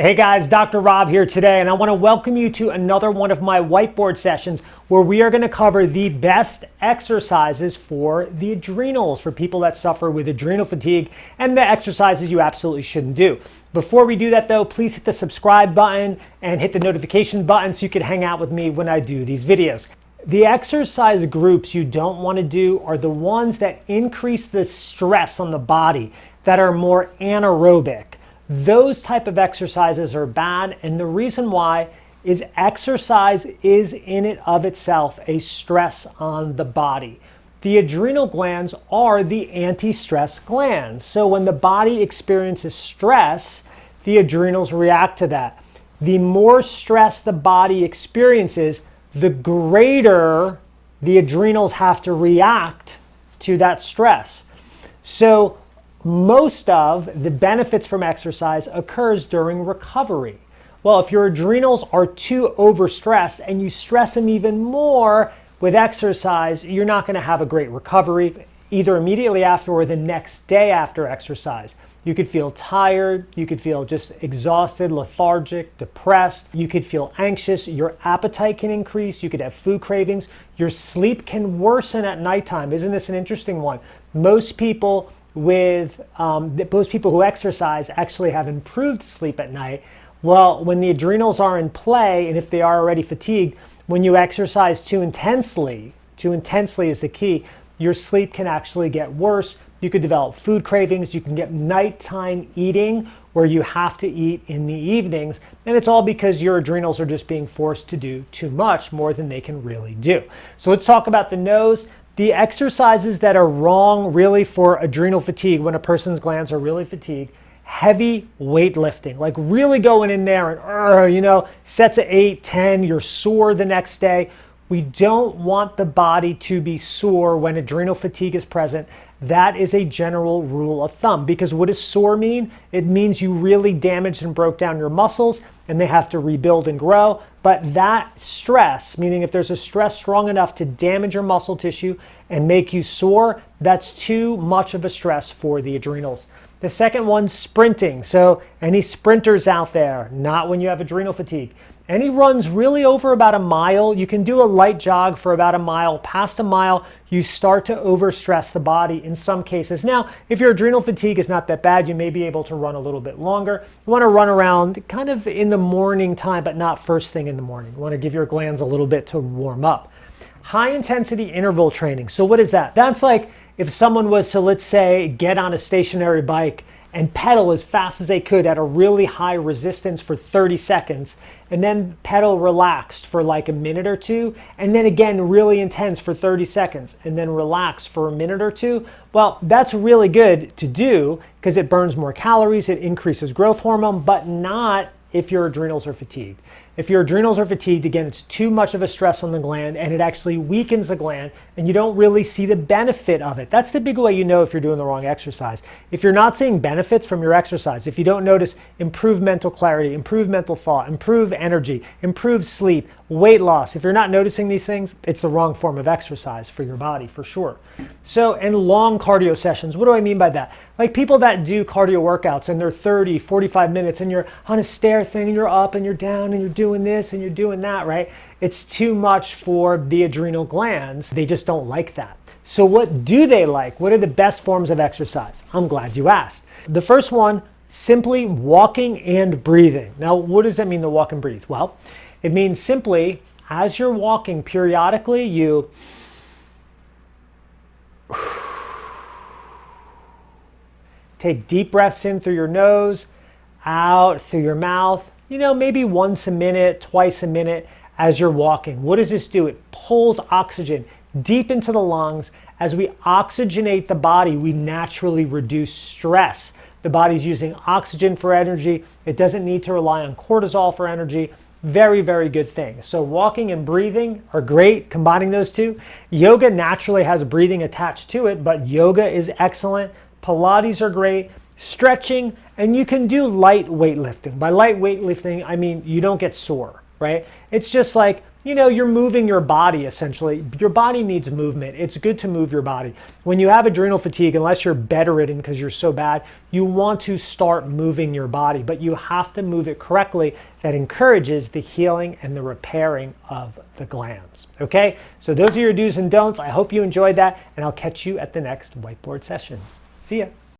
Hey guys, Dr. Rob here today, and I want to welcome you to another one of my whiteboard sessions where we are going to cover the best exercises for the adrenals, for people that suffer with adrenal fatigue, and the exercises you absolutely shouldn't do. Before we do that though, please hit the subscribe button and hit the notification button so you can hang out with me when I do these videos. The exercise groups you don't want to do are the ones that increase the stress on the body, that are more anaerobic. Those type of exercises are bad, and the reason why is exercise is in and of itself a stress on the body. The adrenal glands are the anti-stress glands. So when the body experiences stress, the adrenals react to that. The more stress the body experiences, the greater the adrenals have to react to that stress. So most of the benefits from exercise occurs during recovery. Well, if your adrenals are too overstressed and you stress them even more with exercise, you're not going to have a great recovery either immediately after or the next day after exercise. You could feel tired, you could feel just exhausted, lethargic, depressed, you could feel anxious, your appetite can increase, you could have food cravings, your sleep can worsen at nighttime. Isn't this an interesting one? Most people who exercise actually have improved sleep at night. Well, when the adrenals are in play, and if they are already fatigued, when you exercise too intensely is the key, your sleep can actually get worse. You could develop food cravings, you can get nighttime eating where you have to eat in the evenings, and it's all because your adrenals are just being forced to do too much, more than they can really do. So let's talk about the no's. The exercises that are wrong really for adrenal fatigue, when a person's glands are really fatigued: heavy weightlifting, like really going in there and, sets of 8, 10, you're sore the next day. We don't want the body to be sore when adrenal fatigue is present. That is a general rule of thumb, because what does sore mean? It means you really damaged and broke down your muscles and they have to rebuild and grow. But that stress, meaning if there's a stress strong enough to damage your muscle tissue and make you sore, that's too much of a stress for the adrenals. The second one, sprinting. So any sprinters out there, not when you have adrenal fatigue. Any runs really over about a mile, you can do a light jog for about a mile. Past a mile, you start to overstress the body in some cases. Now, if your adrenal fatigue is not that bad, you may be able to run a little bit longer. You want to run around kind of in the morning time, but not first thing in the morning. You want to give your glands a little bit to warm up. High intensity interval training. So what is that? That's like if someone was to, let's say, get on a stationary bike and pedal as fast as they could at a really high resistance for 30 seconds, and then pedal relaxed for like a minute or two, and then again really intense for 30 seconds, and then relax for a minute or two. Well, that's really good to do because it burns more calories, it increases growth hormone, but not if your adrenals are fatigued. If your adrenals are fatigued, again, it's too much of a stress on the gland and it actually weakens the gland and you don't really see the benefit of it. That's the big way you know if you're doing the wrong exercise. If you're not seeing benefits from your exercise, if you don't notice improved mental clarity, improved mental thought, improved energy, improved sleep, weight loss, if you're not noticing these things, it's the wrong form of exercise for your body, for sure. So, and long cardio sessions, what do I mean by that? Like people that do cardio workouts and they're 30, 45 minutes and you're on a stair thing and you're up and you're down and you're doing this and you're doing that, right? It's too much for the adrenal glands. They just don't like that. So what do they like? What are the best forms of exercise? I'm glad you asked. The first one, simply walking and breathing. Now, what does that mean to walk and breathe? Well, it means simply as you're walking periodically, you take deep breaths in through your nose, out through your mouth, maybe once a minute, twice a minute as you're walking. What does this do? It pulls oxygen deep into the lungs. As we oxygenate the body, we naturally reduce stress. The body's using oxygen for energy. It doesn't need to rely on cortisol for energy. Very, very good thing. So walking and breathing are great, combining those two. Yoga naturally has breathing attached to it, but yoga is excellent. Pilates are great. Stretching, and you can do light weightlifting. By light weightlifting, I mean you don't get sore, right? It's just like you're moving your body essentially. Your body needs movement. It's good to move your body. When you have adrenal fatigue, unless you're bedridden because you're so bad, you want to start moving your body, but you have to move it correctly. That encourages the healing and the repairing of the glands. Okay, so those are your do's and don'ts. I hope you enjoyed that, and I'll catch you at the next whiteboard session. See ya.